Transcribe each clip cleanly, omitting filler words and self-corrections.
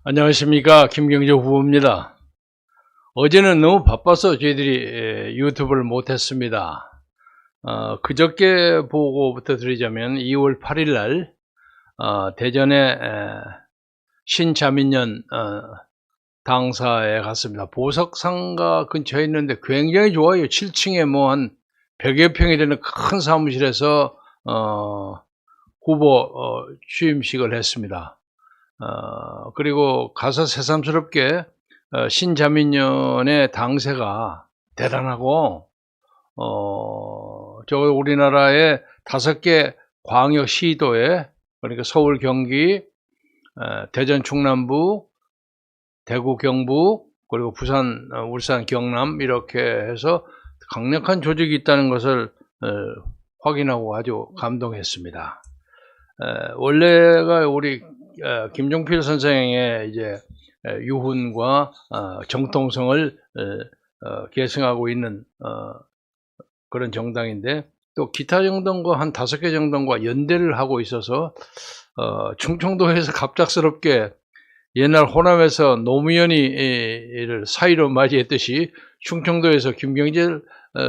안녕하십니까, 김경재 후보입니다. 어제는 너무 바빠서 저희들이 유튜브를 못했습니다. 그저께 보고부터 드리자면 2월 8일 날 대전의 신자민련 당사에 갔습니다. 보석상가 근처에 있는데 굉장히 좋아요. 7층에 뭐 한 100여 평이 되는 큰 사무실에서 후보 취임식을 했습니다. 그리고 가서 새삼스럽게 신자민련의 당세가 대단하고 저 우리나라의 5개 광역 시도에, 그러니까 서울, 경기, 대전, 충남부, 대구, 경북, 그리고 부산, 울산, 경남 이렇게 해서 강력한 조직이 있다는 것을 확인하고 아주 감동했습니다. 원래가 우리 김종필 선생의 이제 유훈과 정통성을 계승하고 있는 그런 정당인데, 또 기타 정당과 한 5개 정당과 연대를 하고 있어서 충청도에서 갑작스럽게 옛날 호남에서 노무현이를 사위로 맞이했듯이 충청도에서 김경재를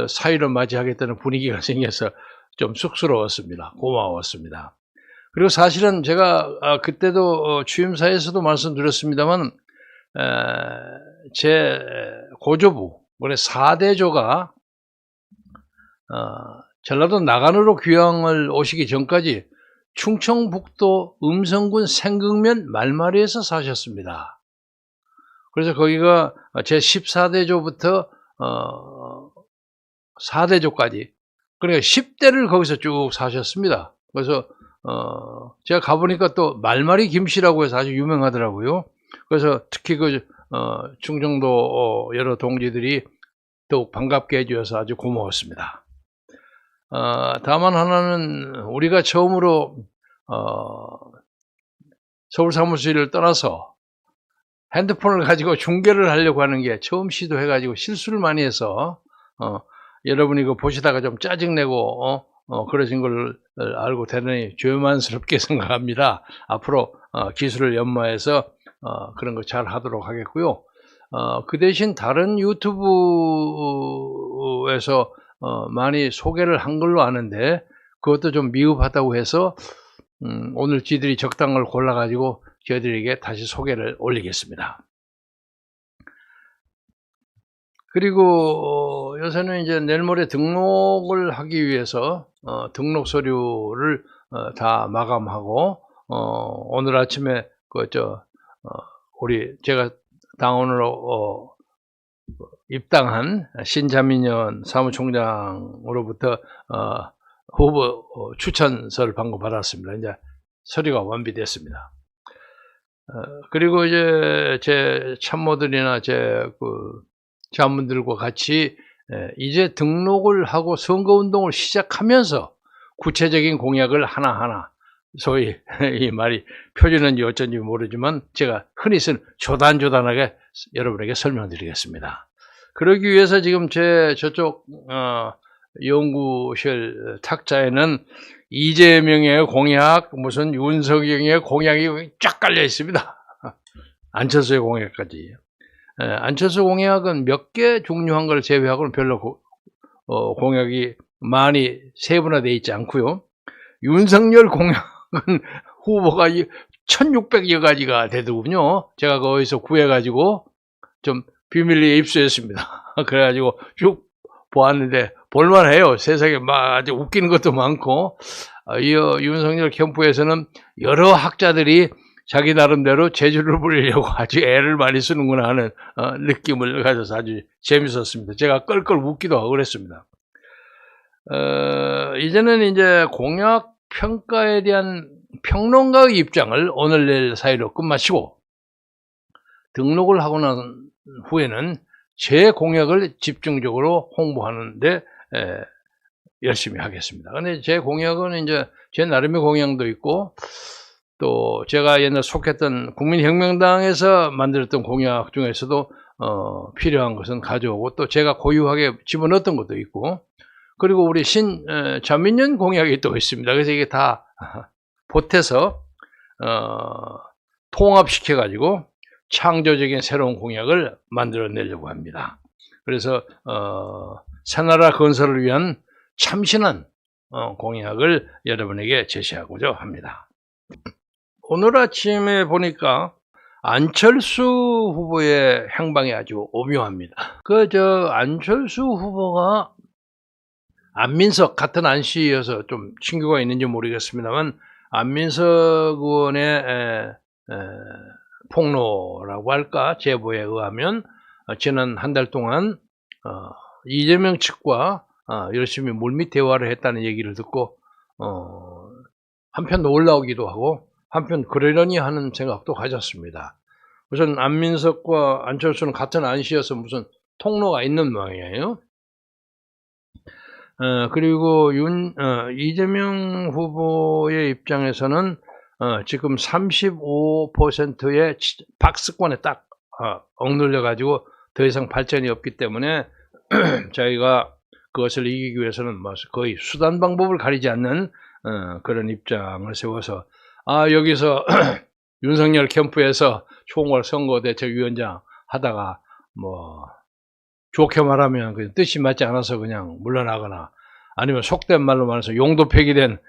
사위로 맞이하겠다는 분위기가 생겨서 좀 쑥스러웠습니다. 고마웠습니다. 그리고 사실은 제가 그때도 취임사에서도 말씀드렸습니다만, 제 고조부, 원래 4대조가 전라도 나간으로 귀향을 오시기 전까지 충청북도 음성군 생극면 말마리에서 사셨습니다. 그래서 거기가 제 14대조부터 4대조까지, 그러니까 10대를 거기서 쭉 사셨습니다. 그래서 제가 가보니까 또 말마리 김씨라고 해서 아주 유명하더라고요. 그래서 특히 충청도 여러 동지들이 더욱 반갑게 해주셔서 아주 고마웠습니다. 다만 하나는, 우리가 처음으로 서울 사무실을 떠나서 핸드폰을 가지고 중계를 하려고 하는 게 처음 시도해가지고 실수를 많이 해서 여러분이 그거 보시다가 좀 짜증내고 그러신 걸 알고 대단히 죄만스럽게 생각합니다. 앞으로 기술을 연마해서 그런 거 잘 하도록 하겠고요. 그 대신 다른 유튜브에서 많이 소개를 한 걸로 아는데, 그것도 좀 미흡하다고 해서 오늘 지들이 적당한 걸 골라가지고 저희들에게 다시 소개를 올리겠습니다. 그리고 요새는 이제 내일 모레 등록을 하기 위해서 등록 서류를 다 마감하고, 오늘 아침에 제가 당원으로 입당한 신자민련 사무총장으로부터 후보 추천서를 방금 받았습니다. 이제 서류가 완비됐습니다. 그리고 이제 제 참모들이나 제 자문들과 같이 이제 등록을 하고 선거운동을 시작하면서 구체적인 공약을 하나하나, 소위 이 말이 표준인지 어쩐지 모르지만 제가 흔히 쓰는 조단조단하게 여러분에게 설명드리겠습니다. 그러기 위해서 지금 제 저쪽 연구실 탁자에는 이재명의 공약, 무슨 윤석열의 공약이 쫙 깔려 있습니다. 안철수의 공약까지. 안철수 공약은 몇 개 중요한 걸 제외하고는 별로 공약이 많이 세분화되어 있지 않고요. 윤석열 공약은 후보가 1600여 가지가 되더군요. 제가 거기서 구해가지고 좀 비밀리에 입수했습니다. 그래가지고 쭉 보았는데 볼만해요. 세상에 막 아주 웃기는 것도 많고, 이 윤석열 캠프에서는 여러 학자들이 자기 나름대로 재주를 부리려고 아주 애를 많이 쓰는구나 하는 느낌을 가져서 아주 재밌었습니다. 제가 껄껄 웃기도 하고 그랬습니다. 이제는 이제 공약 평가에 대한 평론가의 입장을 오늘 내일 사이로 끝마치고, 등록을 하고 난 후에는 제 공약을 집중적으로 홍보하는데 열심히 하겠습니다. 근데 제 공약은 이제 제 나름의 공약도 있고, 또 제가 옛날 속했던 국민혁명당에서 만들었던 공약 중에서도 필요한 것은 가져오고, 또 제가 고유하게 집어넣었던 것도 있고, 그리고 우리 자민련 공약이 또 있습니다. 그래서 이게 다 보태서 통합시켜가지고 창조적인 새로운 공약을 만들어내려고 합니다. 그래서 새나라 건설을 위한 참신한 공약을 여러분에게 제시하고자 합니다. 오늘 아침에 보니까 안철수 후보의 행방이 아주 오묘합니다. 안철수 후보가 안민석 같은 안씨여서 좀 친구가 있는지 모르겠습니다만, 안민석 의원의 폭로라고 할까, 제보에 의하면 지난 한 달 동안 이재명 측과 열심히 물밑 대화를 했다는 얘기를 듣고 한편 놀라우기도 하고 한편 그러려니 하는 생각도 가졌습니다. 우선 안민석과 안철수는 같은 안씨여서 무슨 통로가 있는 모양이에요. 그리고 이재명 후보의 입장에서는 지금 35%의 박스권에 딱 억눌려 가지고 더 이상 발전이 없기 때문에 자기가 그것을 이기기 위해서는 거의 수단 방법을 가리지 않는 그런 입장을 세워서 여기서 윤석열 캠프에서 총괄 선거대책위원장 하다가 좋게 말하면 그냥 뜻이 맞지 않아서 그냥 물러나거나, 아니면 속된 말로 말해서 용도 폐기된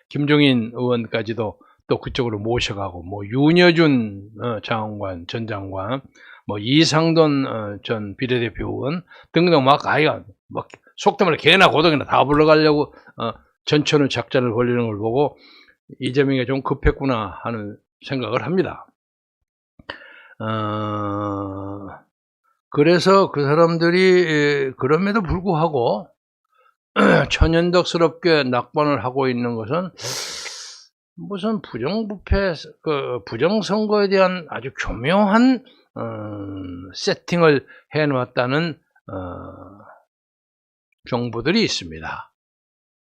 김종인 의원까지도 또 그쪽으로 모셔가고, 윤여준 장관, 전 장관, 이상돈 전 비례대표 의원 등등 속된 말로 개나 고등이나 다 불러가려고 전천후 작전을 벌리는 걸 보고 이재명이 좀 급했구나 하는 생각을 합니다. 그래서 그 사람들이 그럼에도 불구하고 천연덕스럽게 낙관을 하고 있는 것은 무슨 부정선거에 대한 아주 교묘한 세팅을 해놓았다는 정보들이 있습니다.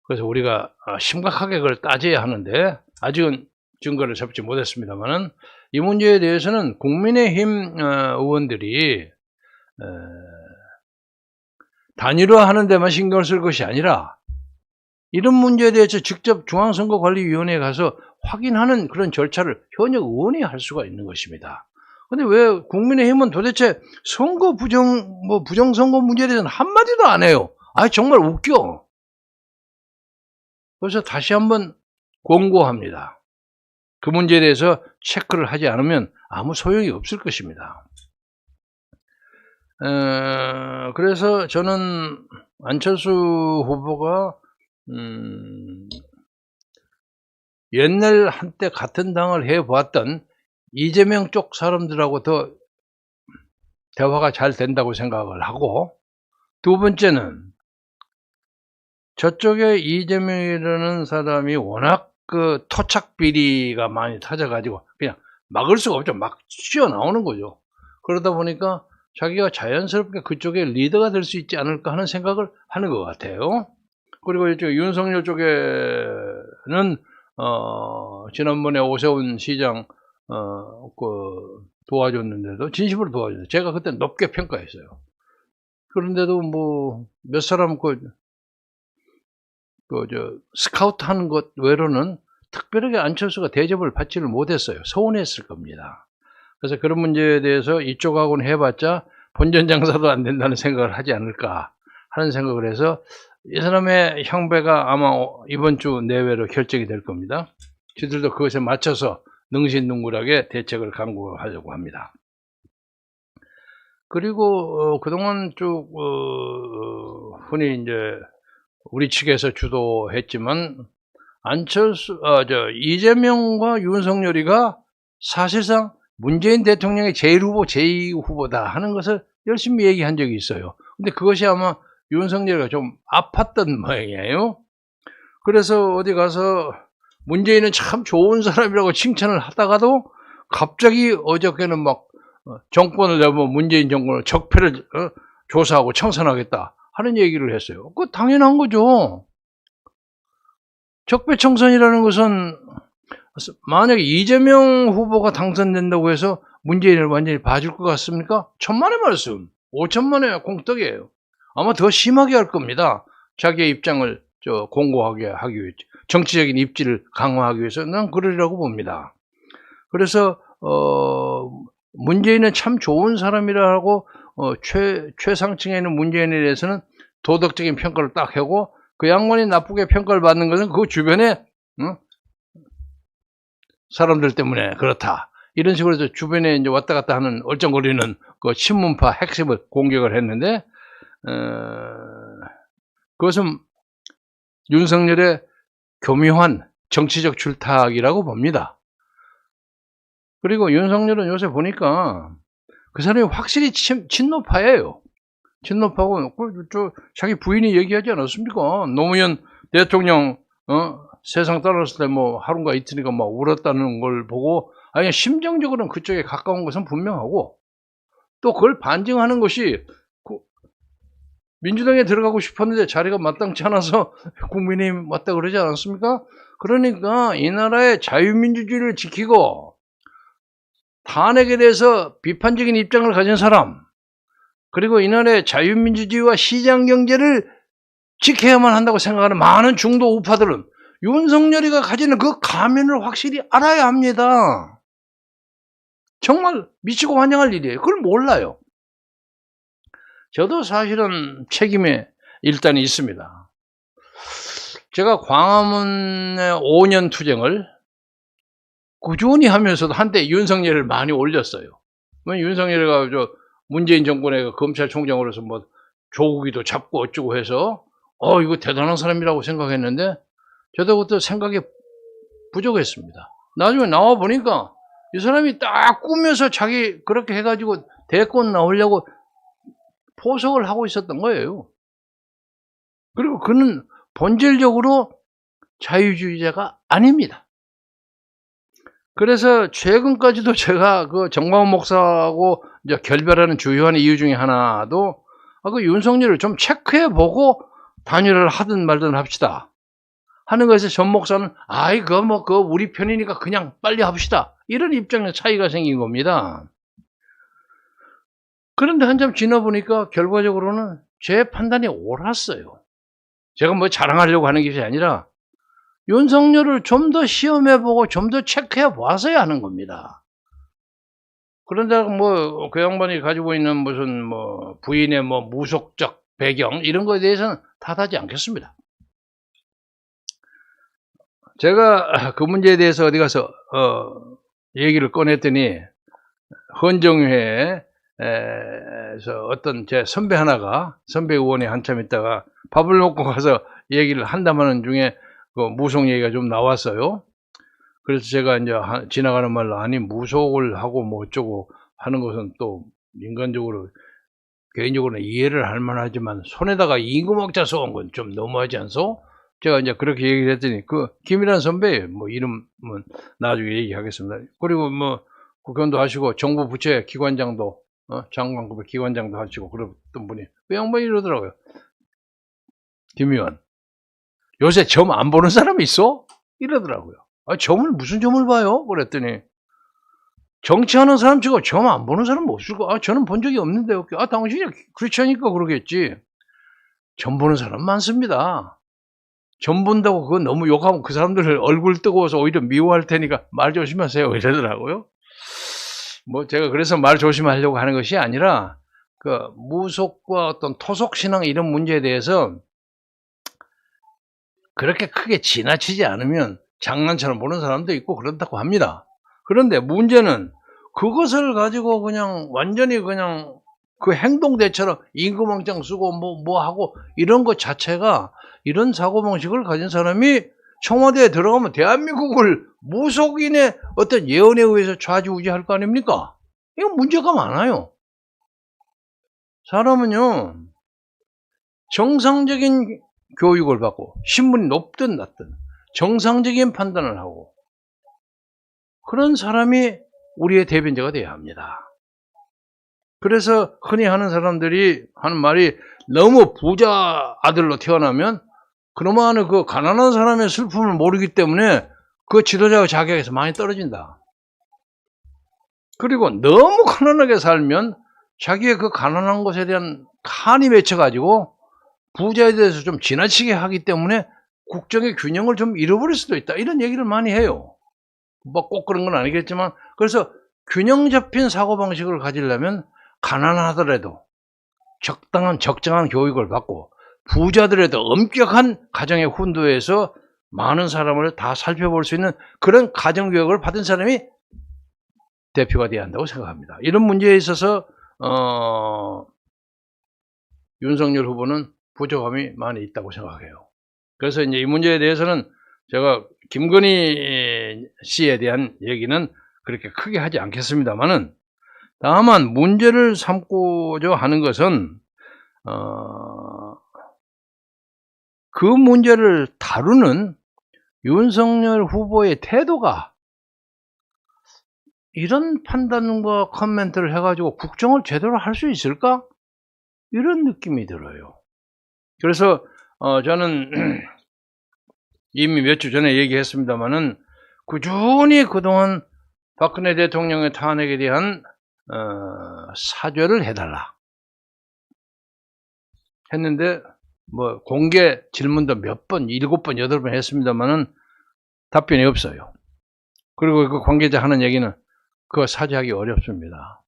그래서 우리가 심각하게 그걸 따져야 하는데, 아직은 증거를 잡지 못했습니다만은, 이 문제에 대해서는 국민의힘 의원들이 단일화하는 데만 신경을 쓸 것이 아니라 이런 문제에 대해서 직접 중앙선거관리위원회에 가서 확인하는 그런 절차를 현역 의원이 할 수가 있는 것입니다. 근데 왜 국민의힘은 도대체 선거 부정선거 문제에 대해서는 한마디도 안 해요. 정말 웃겨. 그래서 다시 한번 권고합니다. 그 문제에 대해서 체크를 하지 않으면 아무 소용이 없을 것입니다. 그래서 저는 안철수 후보가 옛날 한때 같은 당을 해보았던 이재명 쪽 사람들하고 더 대화가 잘 된다고 생각을 하고, 두 번째는 저쪽에 이재명이라는 사람이 워낙 그 토착 비리가 많이 터져가지고 그냥 막을 수가 없죠. 막 튀어나오는 거죠. 그러다 보니까 자기가 자연스럽게 그쪽에 리더가 될 수 있지 않을까 하는 생각을 하는 것 같아요. 그리고 이쪽 윤석열 쪽에는 지난번에 오세훈 시장 도와줬는데도, 진심으로 도와줬는데 제가 그때 높게 평가했어요. 그런데도 몇 사람 스카우트 하는 것 외로는 특별하게 안철수가 대접을 받지를 못했어요. 서운했을 겁니다. 그래서 그런 문제에 대해서 이쪽하고는 해봤자 본전 장사도 안 된다는 생각을 하지 않을까 하는 생각을 해서, 이 사람의 향배가 아마 이번 주 내외로 결정이 될 겁니다. 저들도 그것에 맞춰서 능신능굴하게 대책을 강구하려고 합니다. 그리고 그동안 쭉 흔히 이제 우리 측에서 주도했지만 이재명과 윤석열이가 사실상 문재인 대통령의 제1후보, 제2후보다 하는 것을 열심히 얘기한 적이 있어요. 근데 그것이 아마 윤석열이가 좀 아팠던 모양이에요. 그래서 어디 가서 문재인은 참 좋은 사람이라고 칭찬을 하다가도 갑자기 어저께는 정권을 내면 문재인 정권을 적폐를 조사하고 청산하겠다 하는 얘기를 했어요. 그거 당연한 거죠. 적폐청산이라는 것은 만약에 이재명 후보가 당선된다고 해서 문재인을 완전히 봐줄 것 같습니까? 천만의 말씀, 5천만의 공덕이에요. 아마 더 심하게 할 겁니다. 자기의 입장을 공고하게 하기 위해, 정치적인 입지를 강화하기 위해서 난 그러리라고 봅니다. 그래서 문재인은 참 좋은 사람이라고 최상층에 있는 문재인에 대해서는 도덕적인 평가를 딱 하고 그 양반이 나쁘게 평가를 받는 것은 그 주변에 사람들 때문에 그렇다. 이런 식으로 해서 주변에 이제 왔다 갔다 하는 얼쩡거리는 그 친문파 핵심을 공격을 했는데 그것은 윤석열의 교묘한 정치적 줄타기라고 봅니다. 그리고 윤석열은 요새 보니까 그 사람이 확실히 친노파예요. 친노파고 자기 부인이 얘기하지 않았습니까? 노무현 대통령 세상 떠났을 때 뭐 하루가 이틀인가 막 울었다는 걸 보고 아니 심정적으로는 그쪽에 가까운 것은 분명하고 또 그걸 반증하는 것이 민주당에 들어가고 싶었는데 자리가 마땅치 않아서 국민의힘 왔다 그러지 않았습니까? 그러니까 이 나라의 자유민주주의를 지키고 탄핵에 대해서 비판적인 입장을 가진 사람 그리고 이 나라의 자유민주주의와 시장경제를 지켜야만 한다고 생각하는 많은 중도 우파들은 윤석열이가 가지는 그 가면을 확실히 알아야 합니다. 정말 미치고 환영할 일이에요. 그걸 몰라요. 저도 사실은 책임에 일단 있습니다. 제가 광화문의 5년 투쟁을 꾸준히 하면서도 한때 윤석열을 많이 올렸어요. 윤석열이가 문재인 정권의 검찰총장으로서 뭐 조국이도 잡고 어쩌고 해서 이거 대단한 사람이라고 생각했는데 저도 그때 생각이 부족했습니다. 나중에 나와 보니까 이 사람이 딱 꾸며서 자기 그렇게 해가지고 대권 나오려고 포석을 하고 있었던 거예요. 그리고 그는 본질적으로 자유주의자가 아닙니다. 그래서 최근까지도 제가 그 정광훈 목사하고 이제 결별하는 주요한 이유 중에 하나도 그 윤석열을 좀 체크해보고 단일화를 하든 말든 합시다 하는 것에서 전 목사는 그거 우리 편이니까 그냥 빨리 합시다 이런 입장의 차이가 생긴 겁니다. 그런데 한참 지나보니까 결과적으로는 제 판단이 옳았어요. 제가 뭐 자랑하려고 하는 것이 아니라 윤석열을 좀 더 시험해보고 좀 더 체크해봐서야 하는 겁니다. 그런데 뭐 그 양반이 가지고 있는 무슨 뭐 부인의 뭐 무속적 배경 이런 거에 대해서는 탓하지 않겠습니다. 제가 그 문제에 대해서 어디 가서 얘기를 꺼냈더니 헌정회에서 어떤 제 선배 하나가 선배 의원이 한참 있다가 밥을 먹고 가서 얘기를 한다마는 중에 그 무속 얘기가 좀 나왔어요. 그래서 제가 이제 지나가는 말로 아니 무속을 하고 뭐 어쩌고 하는 것은 또 인간적으로 개인적으로는 이해를 할 만하지만 손에다가 임금왕자 쏘은 건 좀 너무하지 않소? 제가 이제 그렇게 얘기를 했더니 그 김일환 선배 뭐 이름은 나중에 얘기하겠습니다. 그리고 뭐 국회의원도 하시고 정부 부처의 기관장도 장관급의 기관장도 하시고 그랬던 분이 그 양반이 이러더라고요. 김의원 요새 점 안 보는 사람이 있어? 이러더라고요. 점을 무슨 점을 봐요? 그랬더니 정치하는 사람 치고 점 안 보는 사람은 없을 거. 저는 본 적이 없는데 당신이 그렇지 않으니까 그러겠지. 점 보는 사람 많습니다. 점 본다고 그거 너무 욕하면 그 사람들 얼굴 뜨거워서 오히려 미워할 테니까 말 조심하세요 이러더라고요. 뭐 제가 그래서 말 조심하려고 하는 것이 아니라 그 무속과 어떤 토속 신앙 이런 문제에 대해서 그렇게 크게 지나치지 않으면 장난처럼 보는 사람도 있고 그렇다고 합니다. 그런데 문제는 그것을 가지고 그냥 완전히 그냥 그 행동대처럼 임금왕장 쓰고 뭐 하고 이런 것 자체가 이런 사고방식을 가진 사람이 청와대에 들어가면 대한민국을 무속인의 어떤 예언에 의해서 좌지우지할 거 아닙니까? 이건 문제가 많아요. 사람은요 정상적인 교육을 받고 신분이 높든 낮든 정상적인 판단을 하고 그런 사람이 우리의 대변자가 돼야 합니다. 그래서 흔히 하는 사람들이 하는 말이 너무 부자 아들로 태어나면 그놈의 그 가난한 사람의 슬픔을 모르기 때문에 그 지도자의 자격에서 많이 떨어진다. 그리고 너무 가난하게 살면 자기의 그 가난한 것에 대한 한이 맺혀가지고 부자에 대해서 좀 지나치게 하기 때문에 국정의 균형을 좀 잃어버릴 수도 있다. 이런 얘기를 많이 해요. 뭐 꼭 그런 건 아니겠지만 그래서 균형 잡힌 사고방식을 가지려면 가난하더라도 적정한 교육을 받고 부자들에도 엄격한 가정의 훈도에서 많은 사람을 다 살펴볼 수 있는 그런 가정교육을 받은 사람이 대표가 돼야 한다고 생각합니다. 이런 문제에 있어서 윤석열 후보는 부족함이 많이 있다고 생각해요. 그래서 이제 이 문제에 대해서는 제가 김건희 씨에 대한 얘기는 그렇게 크게 하지 않겠습니다만은, 다만 문제를 삼고자 하는 것은 그 문제를 다루는 윤석열 후보의 태도가 이런 판단과 코멘트를 해가지고 국정을 제대로 할 수 있을까? 이런 느낌이 들어요. 그래서 저는 이미 몇 주 전에 얘기했습니다마는 꾸준히 그동안 박근혜 대통령의 탄핵에 대한 사죄를 해달라 했는데, 뭐 공개 질문도 몇 번, 7번, 8번 했습니다마는 답변이 없어요. 그리고 그 관계자 하는 얘기는 그거 사죄하기 어렵습니다.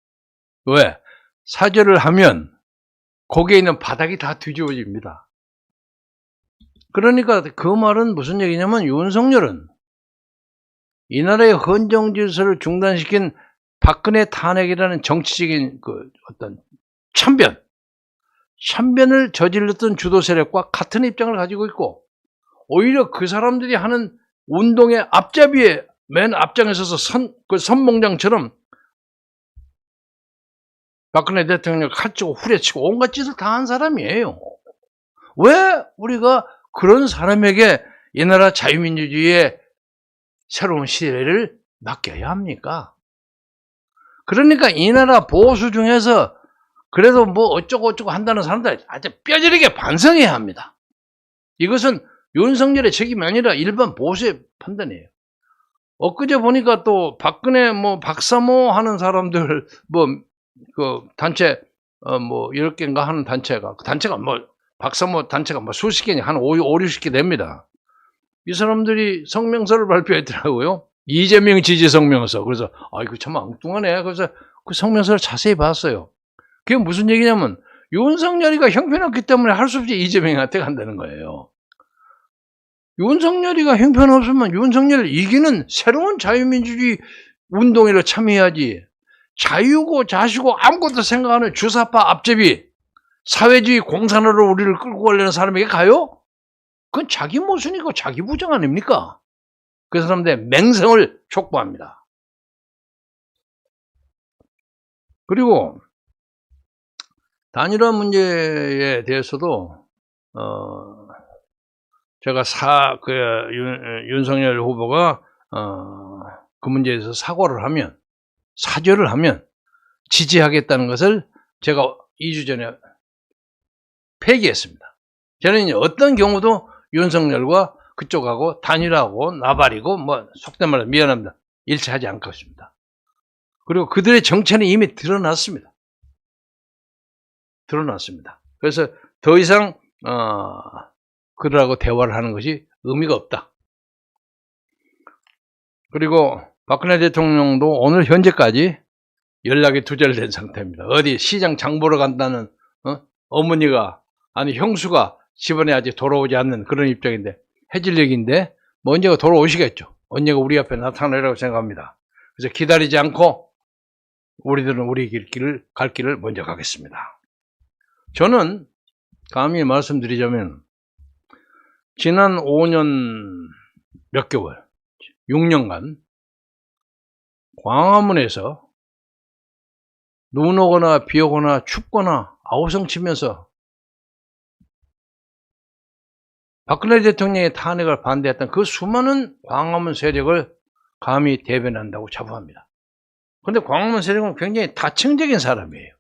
왜? 사죄를 하면 거기에 있는 바닥이 다 뒤집어집니다. 그러니까 그 말은 무슨 얘기냐면, 윤석열은 이 나라의 헌정 질서를 중단시킨 박근혜 탄핵이라는 정치적인 그 어떤 참변을 저질렀던 주도 세력과 같은 입장을 가지고 있고, 오히려 그 사람들이 하는 운동의 앞잡이에 맨 앞장에 서서 선봉장처럼 박근혜 대통령을 칼치고 후려치고 온갖 짓을 다 한 사람이에요. 왜 우리가 그런 사람에게 이 나라 자유민주주의의 새로운 시대를 맡겨야 합니까? 그러니까 이 나라 보수 중에서 그래도 뭐 어쩌고 한다는 사람들 아주 뼈저리게 반성해야 합니다. 이것은 윤석열의 책임이 아니라 일반 보수의 판단이에요. 엊그제 보니까 또 박근혜 박사모 하는 사람들 그 단체 뭐 10개인가 하는 단체가 박사모 단체가 수십 개냐, 한 5, 60개 됩니다. 이 사람들이 성명서를 발표했더라고요. 이재명 지지 성명서. 그래서 이거 참 엉뚱하네. 그래서 그 성명서를 자세히 봤어요. 그게 무슨 얘기냐면, 윤석열이가 형편없기 때문에 할 수 없이 이재명한테 간다는 거예요. 윤석열이가 형편없으면 윤석열을 이기는 새로운 자유민주주의 운동에 참여해야지. 자유고 자시고 아무것도 생각하는 주사파 앞제비 사회주의 공산화로 우리를 끌고 가려는 사람에게 가요? 그건 자기 모순이고 자기 부정 아닙니까? 그 사람들의 맹성을 촉구합니다. 그리고 단일화 문제에 대해서도 제가 윤석열 후보가 그 문제에서 사죄를 하면 지지하겠다는 것을 제가 2주 전에 폐기했습니다. 저는 어떤 경우도 윤석열과 그쪽하고 단일화하고 나발이고 속된 말로 미안합니다. 일치하지 않겠습니다. 그리고 그들의 정체는 이미 드러났습니다. 그래서 더 이상 그들하고 대화를 하는 것이 의미가 없다. 그리고 박근혜 대통령도 오늘 현재까지 연락이 두절된 상태입니다. 어디 시장 장 보러 간다는 어머니가 형수가 집안에 아직 돌아오지 않는 그런 입장인데, 해질 얘기인데 언젠가 돌아오시겠죠. 언젠가 우리 앞에 나타나리라고 생각합니다. 그래서 기다리지 않고 우리들은 우리 갈 길을 먼저 가겠습니다. 저는 감히 말씀드리자면, 지난 5년 몇 개월, 6년간 광화문에서 눈 오거나 비 오거나 춥거나 아우성 치면서 박근혜 대통령의 탄핵을 반대했던 그 수많은 광화문 세력을 감히 대변한다고 자부합니다. 그런데 광화문 세력은 굉장히 다층적인 사람이에요.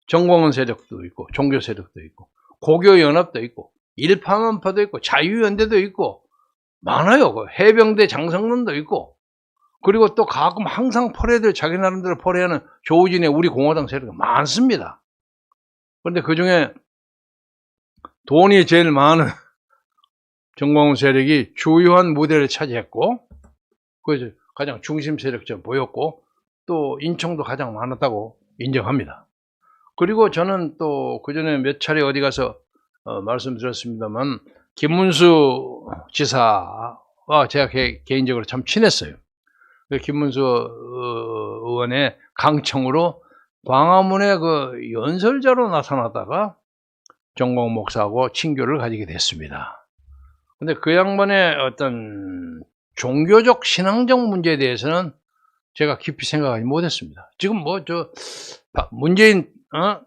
정광훈 세력도 있고, 종교 세력도 있고, 고교연합도 있고, 일파만파도 있고, 자유연대도 있고, 많아요. 해병대 장성론도 있고, 그리고 또 가끔 항상 자기 나름대로 포례하는 조우진의 우리 공화당 세력이 많습니다. 그런데 그 중에 돈이 제일 많은 정광훈 세력이 주요한 무대를 차지했고, 그래서 가장 중심 세력처럼 보였고, 또 인청도 가장 많았다고 인정합니다. 그리고 저는 또 그전에 몇 차례 어디 가서 말씀드렸습니다만 김문수 지사와 제가 개인적으로 참 친했어요. 김문수 의원의 강청으로 광화문에 그 연설자로 나타났다가 정광훈 목사하고 친교를 가지게 됐습니다. 근데 그 양반의 어떤 종교적 신앙적 문제에 대해서는 제가 깊이 생각하지 못했습니다. 지금 뭐 문재인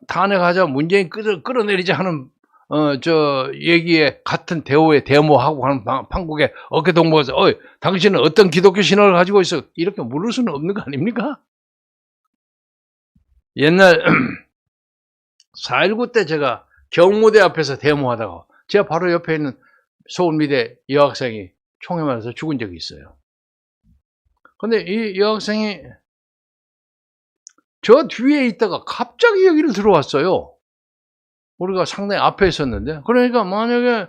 탄핵하자 문재인 끌어내리자 하는 얘기에 같은 대우에 데모하고 하는 판국에 어깨 동무해서 당신은 어떤 기독교 신앙을 가지고 있어? 이렇게 물을 수는 없는 거 아닙니까? 옛날 4.19 때 제가 경무대 앞에서 데모하다가 제가 바로 옆에 있는 서울미대 여학생이 총에 맞아서 죽은 적이 있어요. 근데 이 여학생이 저 뒤에 있다가 갑자기 여기를 들어왔어요. 우리가 상당히 앞에 있었는데. 그러니까 만약에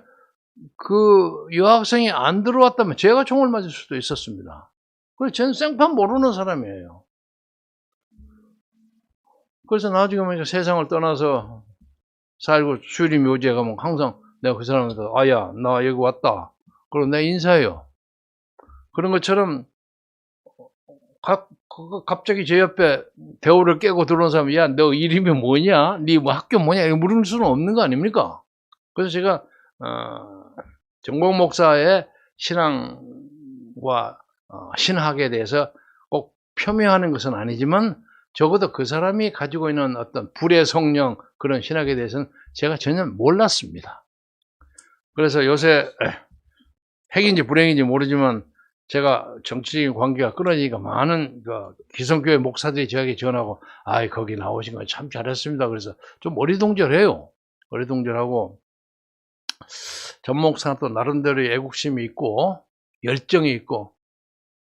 그 여학생이 안 들어왔다면 제가 총을 맞을 수도 있었습니다. 그래서 저는 생판 모르는 사람이에요. 그래서 나중에 세상을 떠나서 4.19 수리 묘지에 가면 항상 내가 그 사람한테 아야 나 여기 왔다. 그럼 내가 인사해요. 그런 것처럼 갑자기 제 옆에 대우를 깨고 들어온 사람이 야 너 이름이 뭐냐? 네 뭐 학교 뭐냐? 이거 물을 수는 없는 거 아닙니까? 그래서 제가 정광훈 목사의 신앙과 신학에 대해서 꼭 폄훼하는 것은 아니지만 적어도 그 사람이 가지고 있는 어떤 불의 성령 그런 신학에 대해서는 제가 전혀 몰랐습니다. 그래서 요새 핵인지 불행인지 모르지만 제가 정치적인 관계가 끊어지니까 많은 기성교회 목사들이 저에게 전하고 거기 나오신 거 참 잘했습니다. 그래서 좀 어리둥절해요. 어리둥절하고 전 목사는 또 나름대로의 애국심이 있고 열정이 있고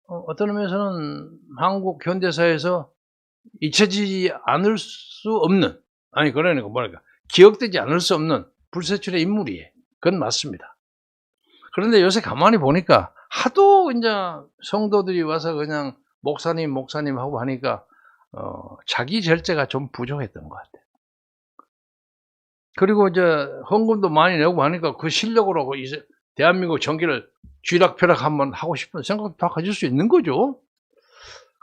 어떤 의미에서는 한국 현대사에서 잊혀지지 않을 수 없는 그러니까 뭐랄까 기억되지 않을 수 없는 불세출의 인물이에요. 그건 맞습니다. 그런데 요새 가만히 보니까 하도 이제 성도들이 와서 그냥 목사님 하고 하니까 자기 절제가 좀 부족했던 것 같아요. 그리고 이제 헌금도 많이 내고 하니까 그 실력으로 이제 대한민국 전기를 쥐락펴락 한번 하고 싶은 생각도 다 가질 수 있는 거죠.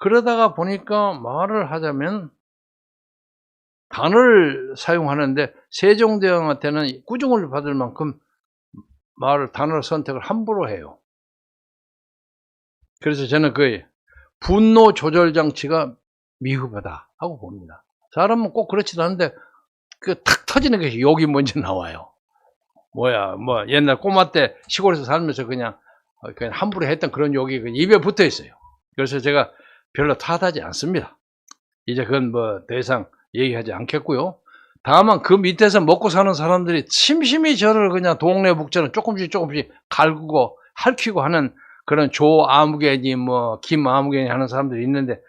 그러다가 보니까 말을 하자면 단어를 사용하는데 세종대왕한테는 꾸중을 받을 만큼 단어 선택을 함부로 해요. 그래서 저는 그 분노 조절 장치가 미흡하다 하고 봅니다. 사람은 꼭 그렇지도 않은데 탁 터지는 것이 욕이 먼저 나와요. 옛날 꼬마 때 시골에서 살면서 그냥 함부로 했던 그런 욕이 입에 붙어 있어요. 그래서 제가 별로 탓하지 않습니다. 이제 그건 더 이상 얘기하지 않겠고요. 다만 그 밑에서 먹고 사는 사람들이 심심히 저를 그냥 동네 북처럼 조금씩 갈구고 핥히고 하는 그런 조아무개니 김아무개니 하는 사람들이 있는데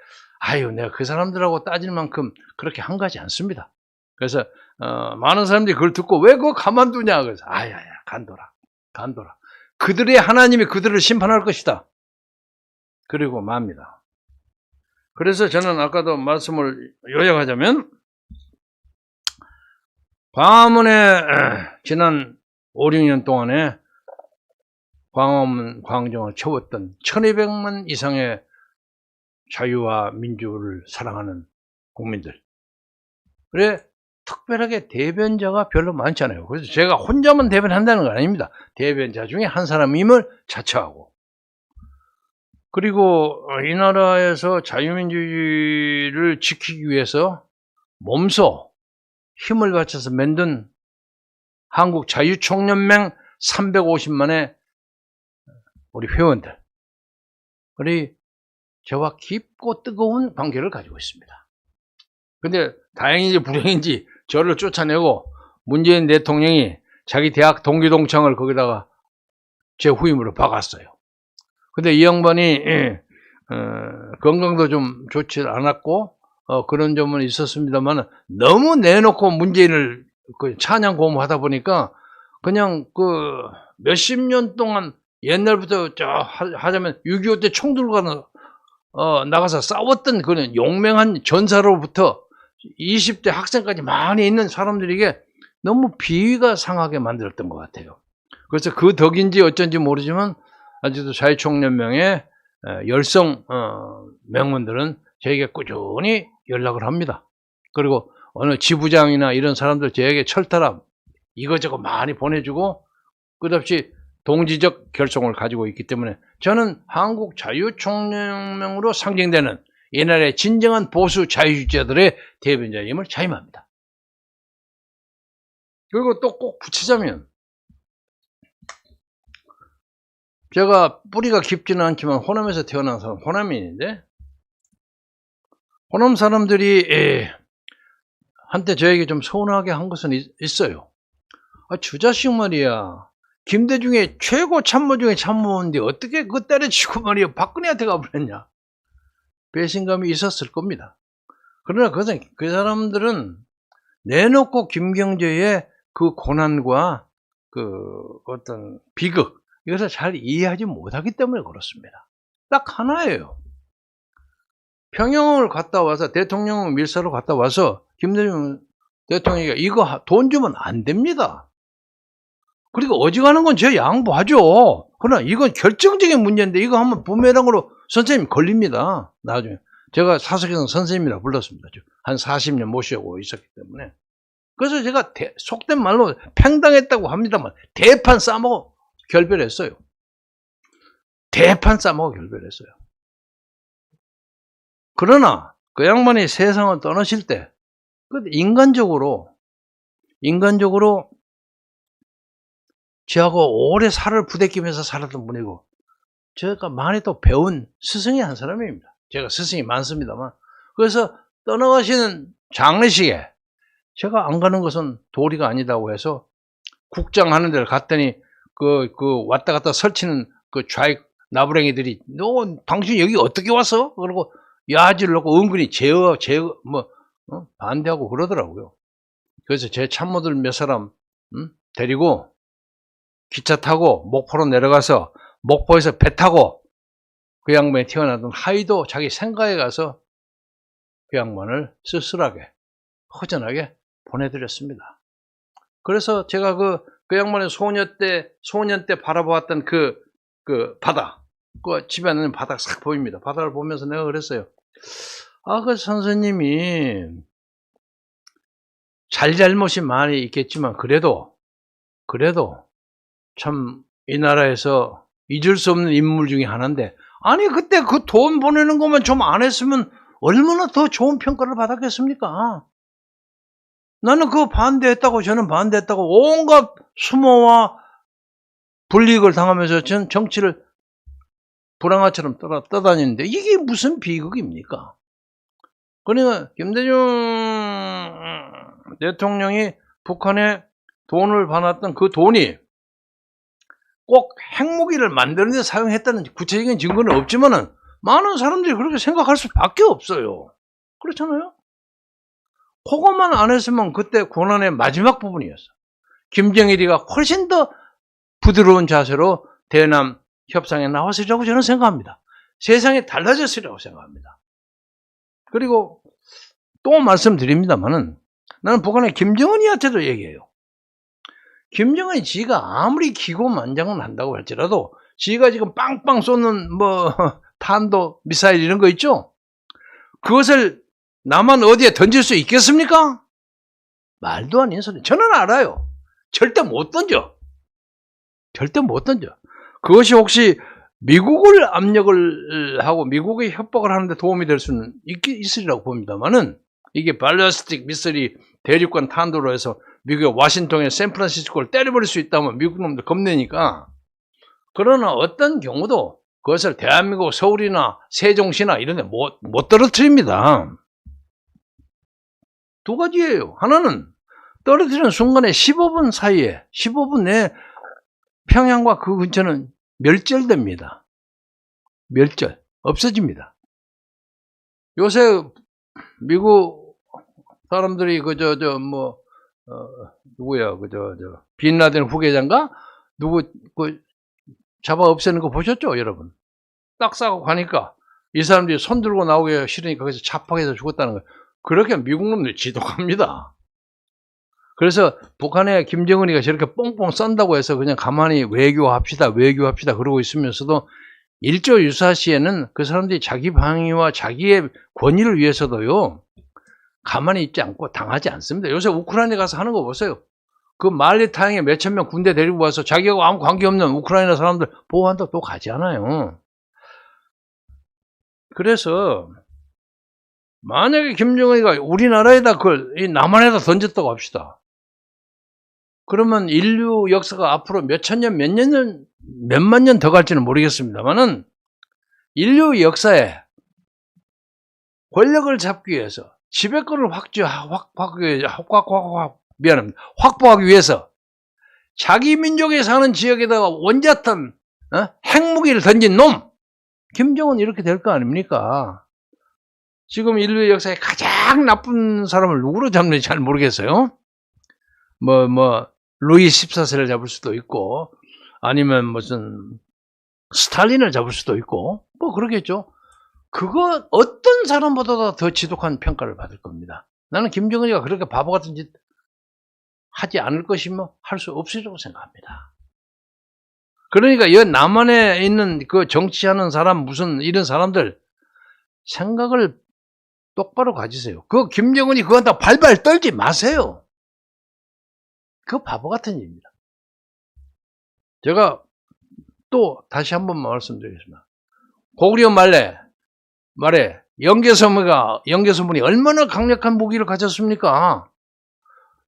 내가 그 사람들하고 따질 만큼 그렇게 한가하지 않습니다. 그래서 많은 사람들이 그걸 듣고 왜 그거 가만두냐 그래서 간둬라 그들의 하나님이 그들을 심판할 것이다. 그리고 맙니다. 그래서 저는 아까도 말씀을 요약하자면 광화문에 지난 5, 6년 동안에 광화문 광장을 채웠던 1200만 이상의 자유와 민주를 사랑하는 국민들. 그래 특별하게 대변자가 별로 많지 않아요. 그래서 제가 혼자만 대변한다는 건 아닙니다. 대변자 중에 한 사람임을 자처하고. 그리고 이 나라에서 자유민주주의를 지키기 위해서 몸소 힘을 바쳐서 만든 한국 자유총연맹 350만의 우리 회원들. 우리 저와 깊고 뜨거운 관계를 가지고 있습니다. 근데 다행인지 불행인지 저를 쫓아내고 문재인 대통령이 자기 대학 동기동창을 거기다가 제 후임으로 박았어요. 근데 이 양반이 건강도 좀 좋지 않았고 그런 점은 있었습니다만 너무 내놓고 문재인을 찬양 고음하다 보니까 그냥 몇십 년 동안 옛날부터 하자면 6.25 때 총 들고 가는 나가서 싸웠던 그런 용맹한 전사로부터 20대 학생까지 많이 있는 사람들에게 너무 비위가 상하게 만들었던 것 같아요. 그래서 그 덕인지 어쩐지 모르지만 아직도 사회총연맹의 열성 명문들은 저에게 꾸준히 연락을 합니다. 그리고 어느 지부장이나 이런 사람들 저에게 철탈함 이거저거 많이 보내주고 끝없이 동지적 결속을 가지고 있기 때문에 저는 한국 자유총연맹으로 상징되는 이 나라의 진정한 보수 자유주의자들의 대변자임을 자임합니다. 그리고 또 꼭 붙이자면 제가 뿌리가 깊지는 않지만 호남에서 태어난 사람, 호남인인데 호남 사람들이 한때 저에게 좀 서운하게 한 것은 있어요. 주자식 말이야. 김대중의 최고 참모 중에 참모인데 어떻게 그거 때려치고 말이야 박근혜한테 가버렸냐. 배신감이 있었을 겁니다. 그러나 그것은 그 사람들은 내놓고 김경재의 그 고난과 그 어떤 비극 이것을 잘 이해하지 못하기 때문에 그렇습니다. 딱 하나예요. 평양을 갔다 와서 대통령 밀사로 갔다 와서 김대중 대통령이 이거 돈 주면 안 됩니다. 그리고 어지간한 건 제가 양보하죠. 그러나 이건 결정적인 문제인데 이거 하면 부메랑으로 선생님 걸립니다. 나중에 제가 사석에서 선생님이라 불렀습니다. 한 40년 모시고 있었기 때문에. 그래서 제가 속된 말로 팽당했다고 합니다만 대판 싸먹어 결별했어요. 대판 싸먹어 결별했어요. 그러나 그 양반이 세상을 떠나실 때 인간적으로 저하고 오래 살을 부대끼면서 살았던 분이고 제가 많이 또 배운 스승이 한 사람입니다. 제가 스승이 많습니다만 그래서 떠나가시는 장례식에 제가 안 가는 것은 도리가 아니다고 해서 국장하는 데를 갔더니 그 왔다 갔다 설치는 그 좌익 나부랭이들이 너 당신 여기 어떻게 왔어? 그러고 야지를 놓고 은근히 반대하고 그러더라고요. 그래서 제 참모들 몇 사람 데리고 기차 타고 목포로 내려가서 목포에서 배 타고 그 양반이 태어나던 하이도 자기 생가에 가서 그 양반을 쓸쓸하게 허전하게 보내드렸습니다. 그래서 제가 그 양반의 소년 때 바라보았던 그 바다, 그 집에 있는 바닥 싹 보입니다. 바다를 보면서 내가 그랬어요. 그 선생님이 잘못이 많이 있겠지만 그래도 참 이 나라에서 잊을 수 없는 인물 중에 하나인데 아니 그때 그 돈 보내는 것만 좀 안 했으면 얼마나 더 좋은 평가를 받았겠습니까? 나는 그거 반대했다고 저는 반대했다고 온갖 수모와 불이익을 당하면서 전 정치를 불황아처럼 떠다니는데 이게 무슨 비극입니까? 그러니까 김대중 대통령이 북한에 돈을 받았던 그 돈이 꼭 핵무기를 만드는 데 사용했다는 구체적인 증거는 없지만은 많은 사람들이 그렇게 생각할 수밖에 없어요. 그렇잖아요? 그것만 안 했으면 그때 고난의 마지막 부분이었어. 김정일이가 훨씬 더 부드러운 자세로 대남 협상에 나왔으리라고 저는 생각합니다. 세상이 달라졌으리라고 생각합니다. 그리고 또 말씀드립니다만은 나는 북한의 김정은이한테도 얘기해요. 김정은이 지가 아무리 기고만장은 한다고 할지라도 지가 지금 빵빵 쏘는 탄도 미사일 이런 거 있죠? 그것을 남한 어디에 던질 수 있겠습니까? 말도 아닌 소리. 저는 알아요. 절대 못 던져. 절대 못 던져. 그것이 혹시 미국을 압력을 하고 미국의 협박을 하는데 도움이 될 수는 있으리라고 봅니다만은 이게 발리스틱 미사일이 대륙간 탄도로 해서 미국의 워싱턴의 샌프란시스코를 때려버릴 수 있다면 미국 놈들 겁내니까. 그러나 어떤 경우도 그것을 대한민국 서울이나 세종시나 이런 데 못 떨어뜨립니다. 두 가지예요. 하나는 떨어뜨리는 순간에 15분 사이에 15분 내에 평양과 그 근처는 멸절됩니다. 멸절. 없어집니다. 요새 미국 사람들이 누구야? 빈라덴 후계자인가? 누구 잡아 없애는 거 보셨죠, 여러분? 딱 싸고 가니까 이 사람들이 손 들고 나오기 싫으니까 거기서 자폭해서 죽었다는 거예요. 그렇게 미국 놈들이 지독합니다. 그래서 북한에 김정은이가 저렇게 뽕뽕 썬다고 해서 그냥 가만히 외교합시다 그러고 있으면서도 일조 유사시에는 그 사람들이 자기 방위와 자기의 권위를 위해서도요, 가만히 있지 않고 당하지 않습니다. 요새 우크라이나 가서 하는 거 보세요. 그 말리 타행에 몇천 명 군대 데리고 와서 자기하고 아무 관계없는 우크라이나 사람들 보호한다고 또 가지 않아요. 그래서 만약에 김정은이가 우리나라에다 그걸 남한에다 던졌다고 합시다. 그러면 인류 역사가 앞으로 몇천 년, 몇만 년 더 갈지는 모르겠습니다만은 인류 역사에 권력을 잡기 위해서 지배권을 확보하기 위해서 자기 민족에 사는 지역에다가 원자탄, 핵무기를 던진 놈, 김정은 이렇게 될 거 아닙니까? 지금 인류의 역사에 가장 나쁜 사람을 누구로 잡는지 잘 모르겠어요. 루이 14세를 잡을 수도 있고, 아니면 무슨 스탈린을 잡을 수도 있고, 뭐 그러겠죠. 그거 어떤 사람보다도 더 지독한 평가를 받을 겁니다. 나는 김정은이가 그렇게 바보 같은 짓 하지 않을 것이면 할 수 없으리라고 생각합니다. 그러니까 이 남한에 있는 그 정치하는 사람, 무슨 이런 사람들 생각을 똑바로 가지세요. 그 김정은이 그거 다 발발 떨지 마세요. 그 바보 같은 일입니다. 제가 또 다시 한번 말씀드리겠습니다. 고구려 말에 영계서문이 얼마나 강력한 무기를 가졌습니까?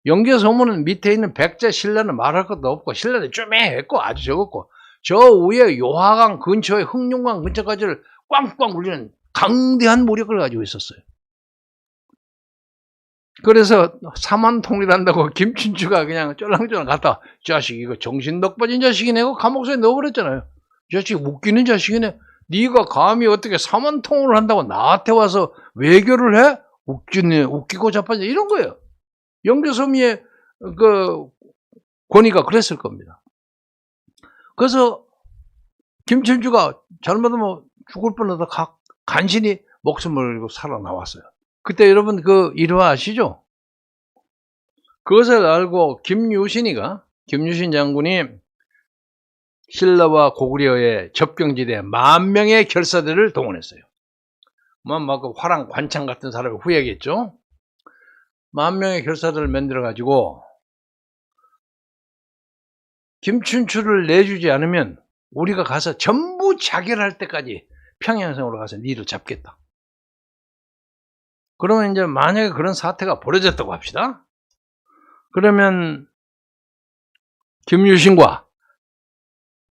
영계서문은 밑에 있는 백제 신라는 말할 것도 없고, 신라는 쪼매했고 아주 적었고, 저 위에 요하강 근처에 흑룡강 근처까지를 꽝꽝 울리는 강대한 무력을 가지고 있었어요. 그래서 사만통일한다고 김춘추가 그냥 쫄랑쫄랑 갔다, 자식 이거 정신 넉빠진 자식이네 하고 감옥소에 넣어버렸잖아요. 자식 웃기는 자식이네. 네가 감히 어떻게 사만통일을 한다고 나한테 와서 외교를 해? 웃기고 자빠져 이런 거예요. 영계서문의 그 권위가 그랬을 겁니다. 그래서 김춘추가 잘못하면 죽을 뻔하다 간신히 목숨을 걸고 살아나왔어요. 그때 여러분 그 일화 아시죠? 그것을 알고 김유신 장군이 신라와 고구려의 접경지대에 10,000명의 결사들을 동원했어요. 그 화랑 관창 같은 사람이 후예겠죠? 10,000명의 결사들을 만들어가지고 김춘추를 내주지 않으면 우리가 가서 전부 자결할 때까지 평양성으로 가서 니를 잡겠다. 그러면 이제 만약에 그런 사태가 벌어졌다고 합시다. 그러면 김유신과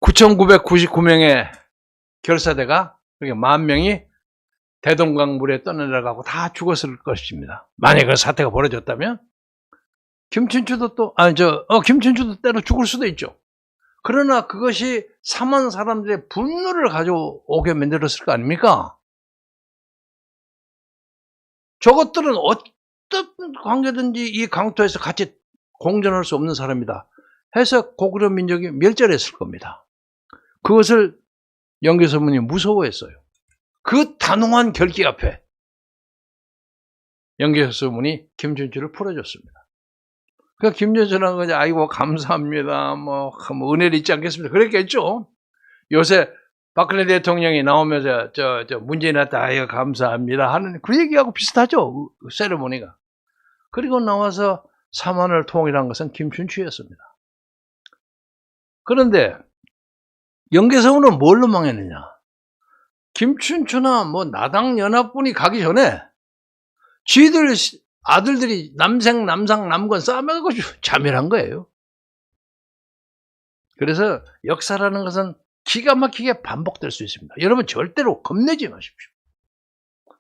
9,999명의 결사대가 그게 10,000명이 대동강물에 떠내려가고 다 죽었을 것입니다. 만약에 그 사태가 벌어졌다면 김춘추도 김춘추도 때로 죽을 수도 있죠. 그러나 그것이 4만 사람들의 분노를 가져오게 만들었을 거 아닙니까? 저것들은 어떤 관계든지 이 강토에서 같이 공존할 수 없는 사람이다 해서 고구려 민족이 멸절했을 겁니다. 그것을 영계서문이 무서워했어요. 그 단호한 결기 앞에 영계서문이 김춘추를 풀어줬습니다. 그러니까 김춘추는 그냥 아이고 감사합니다, 은혜를 잊지 않겠습니다 그랬겠죠. 요새 박근혜 대통령이 나오면서 문재인한테 아이고 감사합니다 하는 그 얘기하고 비슷하죠. 세레모니가. 그리고 나와서 삼한을 통일한 것은 김춘추였습니다. 그런데 영계서문은 뭘로 망했느냐? 김춘추나 나당 연합군이 가기 전에 지들 아들들이 남생, 남상, 남권 싸매가지고 자멸한 거예요. 그래서 역사라는 것은 기가 막히게 반복될 수 있습니다. 여러분 절대로 겁내지 마십시오.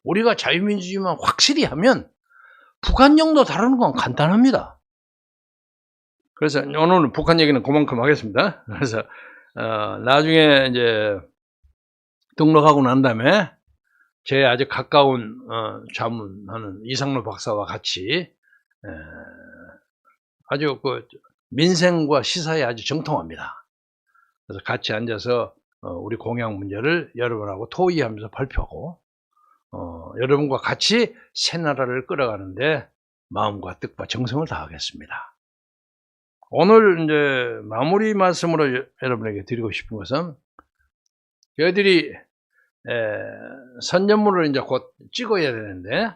우리가 자유민주주의만 확실히 하면 북한령도 다루는 건 간단합니다. 그래서 오늘은 북한 얘기는 그만큼 하겠습니다. 그래서 나중에 이제 등록하고 난 다음에 제 아주 가까운 자문하는 이상로 박사와 같이 아주 그 민생과 시사에 아주 정통합니다. 그래서 같이 앉아서 우리 공약 문제를 여러분하고 토의하면서 발표하고 여러분과 같이 새나라를 끌어가는데 마음과 뜻과 정성을 다하겠습니다. 오늘 이제 마무리 말씀으로 여러분에게 드리고 싶은 것은 저희들이 선전물을 이제 곧 찍어야 되는데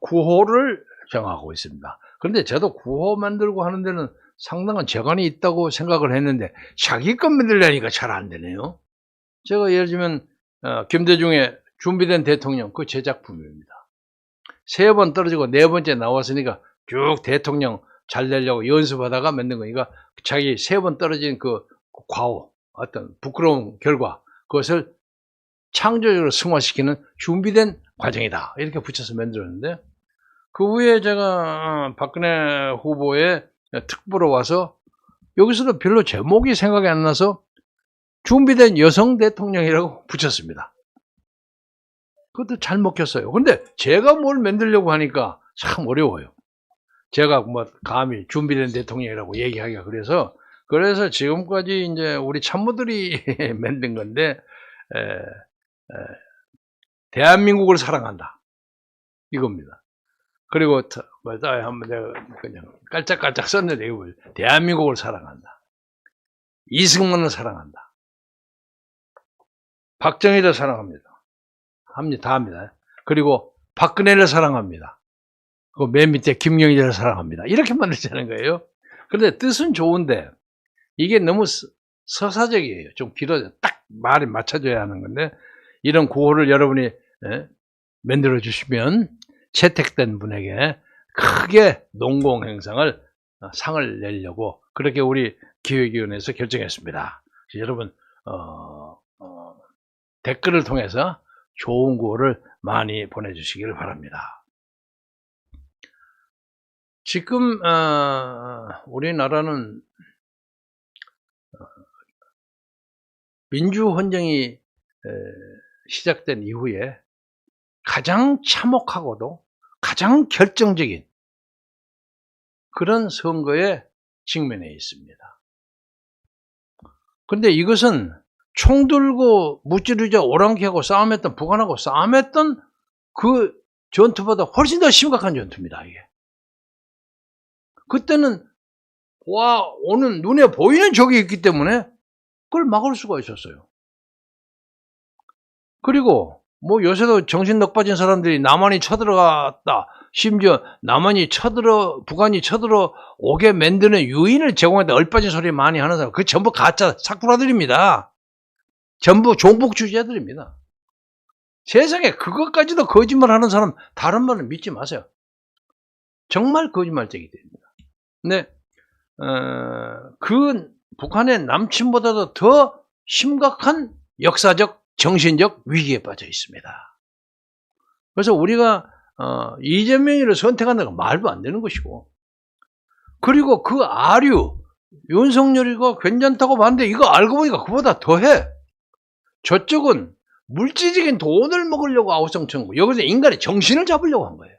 9호를 정하고 있습니다. 그런데 저도 9호 만들고 하는 데는 상당한 재간이 있다고 생각을 했는데 자기 것 만들려니까 잘 안 되네요. 제가 예를 들면 김대중의 준비된 대통령 그 제 작품입니다. 3번 떨어지고 4번째 나왔으니까 쭉 대통령 잘 되려고 연습하다가 만든 거니까 자기 3번 떨어진 그 과오, 어떤 부끄러운 결과 그것을 창조적으로 승화시키는 준비된 과정이다 이렇게 붙여서 만들었는데 그 후에 제가 박근혜 후보의 특보로 와서 여기서도 별로 제목이 생각이 안 나서 준비된 여성 대통령이라고 붙였습니다. 그것도 잘 먹혔어요. 근데 제가 뭘 만들려고 하니까 참 어려워요. 제가 뭐 감히 준비된 대통령이라고 얘기하기가 그래서 지금까지 이제 우리 참모들이 만든 건데 대한민국을 사랑한다 이겁니다. 그리고 한번 내가 그냥 깔짝깔짝 썼는데 이거 대한민국을 사랑한다. 이승만을 사랑한다. 박정희를 사랑합니다. 다 합니다. 그리고 박근혜를 사랑합니다. 그 맨 밑에 김경일을 사랑합니다. 이렇게 만들자는 거예요. 그런데 뜻은 좋은데 이게 너무 서사적이에요. 좀 길어져. 딱 말에 맞춰줘야 하는 건데 이런 구호를 여러분이 만들어 주시면 채택된 분에게 크게 농공행상을 상을 내려고 그렇게 우리 기획위원회에서 결정했습니다. 여러분 댓글을 통해서 좋은 구호를 많이 보내주시기를 바랍니다. 지금 우리나라는 민주헌정이 시작된 이후에 가장 참혹하고도 가장 결정적인 그런 선거에 직면해 있습니다. 그런데 이것은 총 들고 무찌르자 오랑캐하고 싸움했던 북한하고 싸움했던 그 전투보다 훨씬 더 심각한 전투입니다. 이게 그때는 오는 눈에 보이는 적이 있기 때문에 그걸 막을 수가 있었어요. 그리고 뭐 요새도 정신 넉 빠진 사람들이 남한이 쳐들어갔다. 심지어 북한이 쳐들어 오게 만드는 유인을 제공했다. 얼빠진 소리 많이 하는 사람. 그 전부 가짜 사쿠라들입니다. 전부 종북주의자들입니다. 세상에 그것까지도 거짓말하는 사람 다른 말은 믿지 마세요. 정말 거짓말쟁이들입니다. 근데 그 북한의 남침보다도 더 심각한 역사적 정신적 위기에 빠져 있습니다. 그래서 우리가 이재명이를 선택한다는 건 말도 안 되는 것이고 그리고 그 아류 윤석열이가 괜찮다고 봤는데 이거 알고 보니까 그보다 더해. 저쪽은 물질적인 돈을 먹으려고 아우성청고 여기서 인간의 정신을 잡으려고 한 거예요.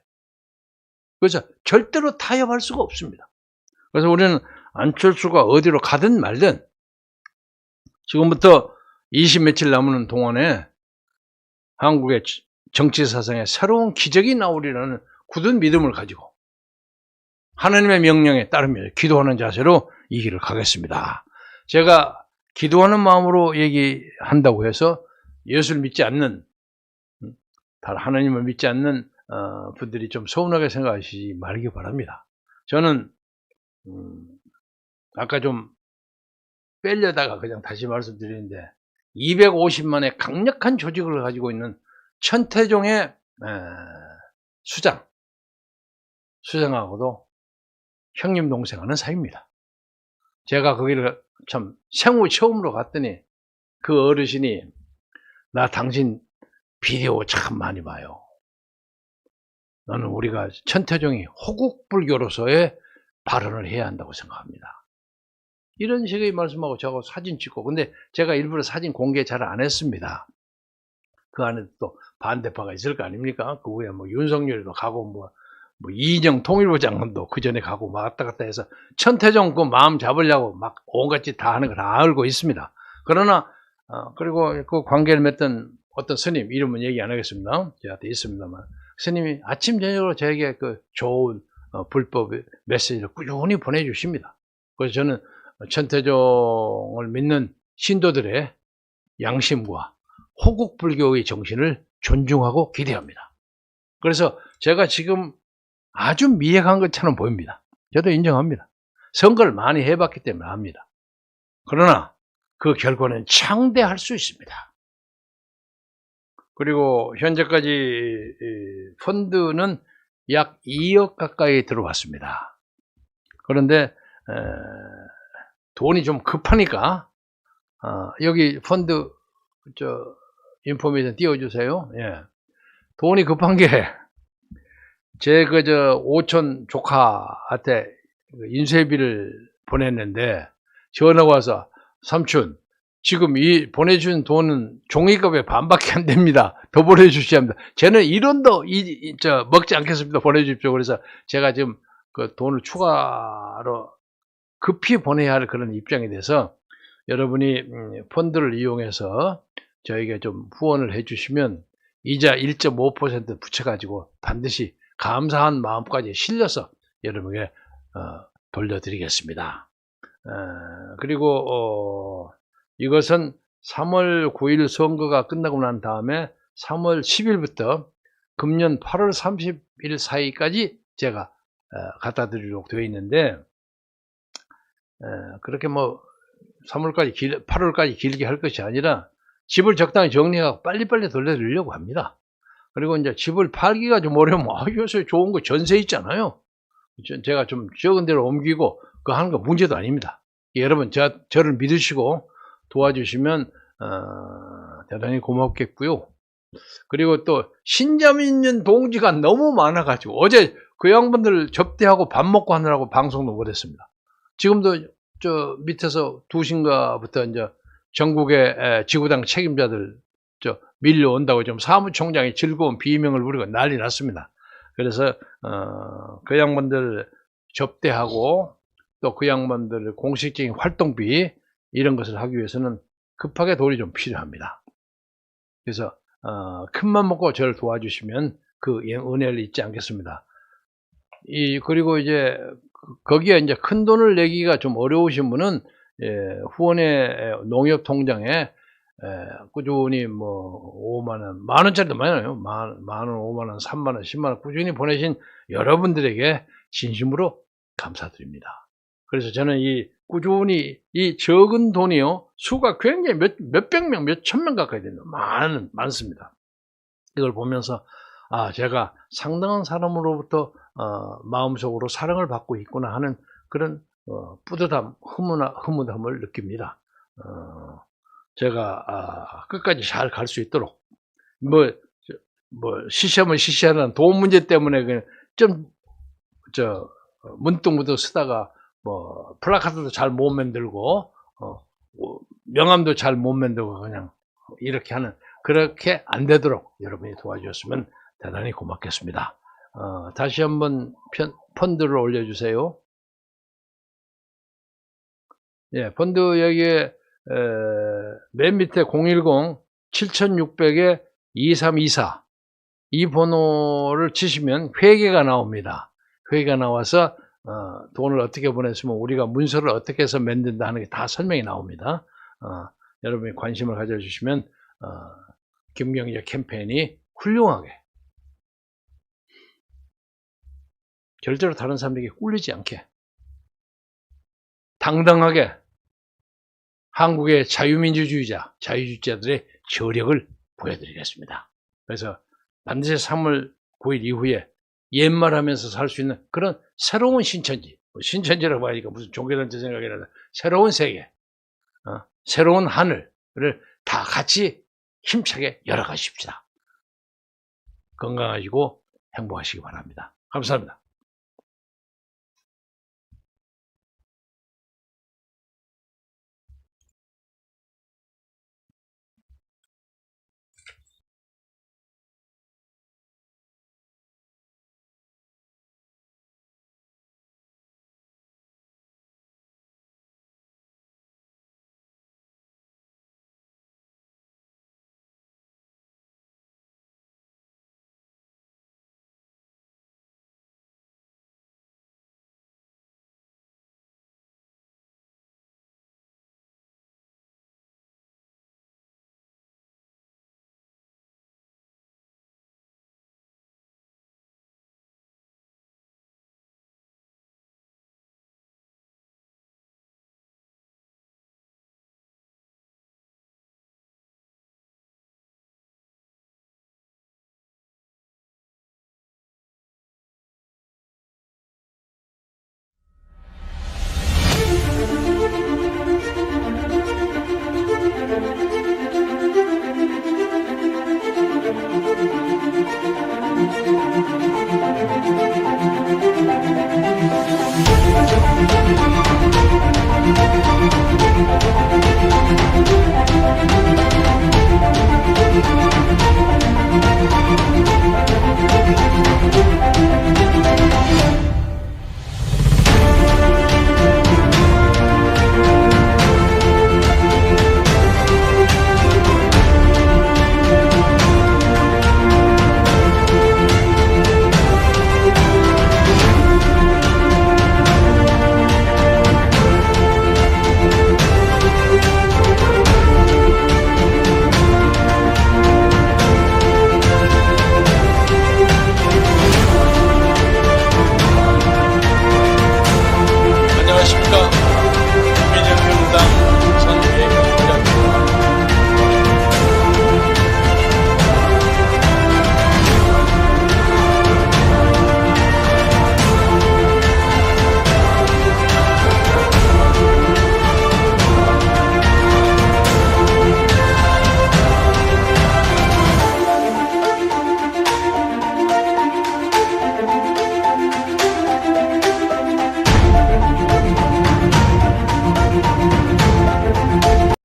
그래서 절대로 타협할 수가 없습니다. 그래서 우리는 안철수가 어디로 가든 말든 지금부터 20 며칠 남은 동안에 한국의 정치 사상에 새로운 기적이 나오리라는 굳은 믿음을 가지고 하나님의 명령에 따르며 기도하는 자세로 이 길을 가겠습니다. 제가 기도하는 마음으로 얘기한다고 해서 예수를 믿지 않는 하나님을 믿지 않는 분들이 좀 서운하게 생각하시지 말기 바랍니다. 저는 아까 좀 빼려다가 그냥 다시 말씀드리는데 250만의 강력한 조직을 가지고 있는 천태종의 수장하고도 형님 동생하는 사이입니다. 제가 거기를 참 생후 처음으로 갔더니 그 어르신이 나 당신 비디오 참 많이 봐요. 나는 우리가 천태종이 호국불교로서의 발언을 해야 한다고 생각합니다. 이런 식의 말씀하고 저하고 사진 찍고 근데 제가 일부러 사진 공개 잘 안 했습니다. 그 안에 또 반대파가 있을 거 아닙니까? 그 후에 뭐 윤석열이도 가고 뭐 이인영 통일부 장관도 그 전에 가고 막 왔다 갔다 해서 천태종 그 마음 잡으려고 막 온갖 짓 다 하는 거 다 알고 있습니다. 그러나 그리고 그 관계를 맺던 어떤 스님, 이름은 얘기 안 하겠습니다. 저한테 있습니다만, 스님이 아침, 저녁으로 저에게 그 좋은 불법 메시지를 꾸준히 보내주십니다. 그래서 저는 천태종을 믿는 신도들의 양심과 호국불교의 정신을 존중하고 기대합니다. 그래서 제가 지금 아주 미약한 것처럼 보입니다. 저도 인정합니다. 선거를 많이 해봤기 때문에 압니다. 그러나 그 결과는 창대할 수 있습니다. 그리고 현재까지 펀드는 약 2억 가까이 들어왔습니다. 그런데 돈이 좀 급하니까 여기 펀드 인포메이션 띄워주세요. 예. 돈이 급한 게 제 오촌 조카한테 인쇄비를 보냈는데 전화가 와서 삼촌 지금 이 보내준 돈은 종이값의 반밖에 안 됩니다. 더 보내주셔야 합니다. 저는 1원도 먹지 않겠습니다. 보내주십시오. 그래서 제가 지금 그 돈을 추가로 급히 보내야 할 그런 입장이 돼서 여러분이 펀드를 이용해서 저에게 좀 후원을 해주시면 이자 1.5% 붙여가지고 반드시 감사한 마음까지 실려서 여러분에게 돌려드리겠습니다. 그리고 이것은 3월 9일 선거가 끝나고 난 다음에 3월 10일부터 금년 8월 30일 사이까지 제가 갖다 드리도록 되어 있는데 그렇게 뭐 3월까지 8월까지 길게 할 것이 아니라 집을 적당히 정리하고 빨리빨리 돌려드리려고 합니다. 그리고 이제 집을 팔기가 좀 어려우면 요새 좋은 거 전세 있잖아요. 제가 좀 적은 데로 옮기고 그거 하는 거 문제도 아닙니다. 여러분 저를 믿으시고 도와주시면 대단히 고맙겠고요. 그리고 또 신점 있는 동지가 너무 많아가지고 어제 그 양반들 접대하고 밥 먹고 하느라고 방송도 못했습니다. 지금도 저 밑에서 2시인가부터 이제 전국의 지구당 책임자들 밀려온다고 좀 사무총장이 즐거운 비명을 부리고 난리 났습니다. 그래서 그 양반들 접대하고 또 그 양반들 공식적인 활동비 이런 것을 하기 위해서는 급하게 돈이 좀 필요합니다. 그래서 큰맘 먹고 저를 도와주시면 그 은혜를 잊지 않겠습니다. 그리고 이제 거기에 이제 큰 돈을 내기가 좀 어려우신 분은 후원의 농협 통장에 꾸준히 뭐 5만원, 만원짜리도 많아요. 만원, 5만원, 3만원, 10만원 꾸준히 보내신 여러분들에게 진심으로 감사드립니다. 그래서 저는 꾸준히 이 적은 돈이요, 수가 굉장히 몇백 명, 몇천 명 가까이 됩니다. 많습니다. 이걸 보면서 제가 상당한 사람으로부터 마음속으로 사랑을 받고 있구나 하는 그런 뿌듯함, 흐뭇함을 느낍니다. 제가 끝까지 잘 갈 수 있도록 시시하면 시시하는 돈 문제 때문에 그냥 문득문득 쓰다가 플래카드도 잘 못 만들고 명함도 잘 못 만들고 그냥 이렇게 하는, 그렇게 안 되도록 여러분이 도와주셨으면 대단히 고맙겠습니다. 다시 한번 펀드를 올려주세요. 예, 펀드 여기에 맨 밑에 010-7600-2324 이 번호를 치시면 회계가 나옵니다. 회계가 나와서 돈을 어떻게 보냈으면 우리가 문서를 어떻게 해서 만든다 하는 게 다 설명이 나옵니다. 여러분이 관심을 가져주시면 김경재 캠페인이 훌륭하게, 절대로 다른 사람에게 꿀리지 않게 당당하게 한국의 자유민주주의자들의 저력을 보여드리겠습니다. 그래서 반드시 3월 9일 이후에 옛말하면서 살 수 있는 그런 새로운 신천지라고 하니까 무슨 종교단체 생각이 나다. 새로운 세계, 새로운 하늘을 다 같이 힘차게 열어가십시다. 건강하시고 행복하시기 바랍니다. 감사합니다.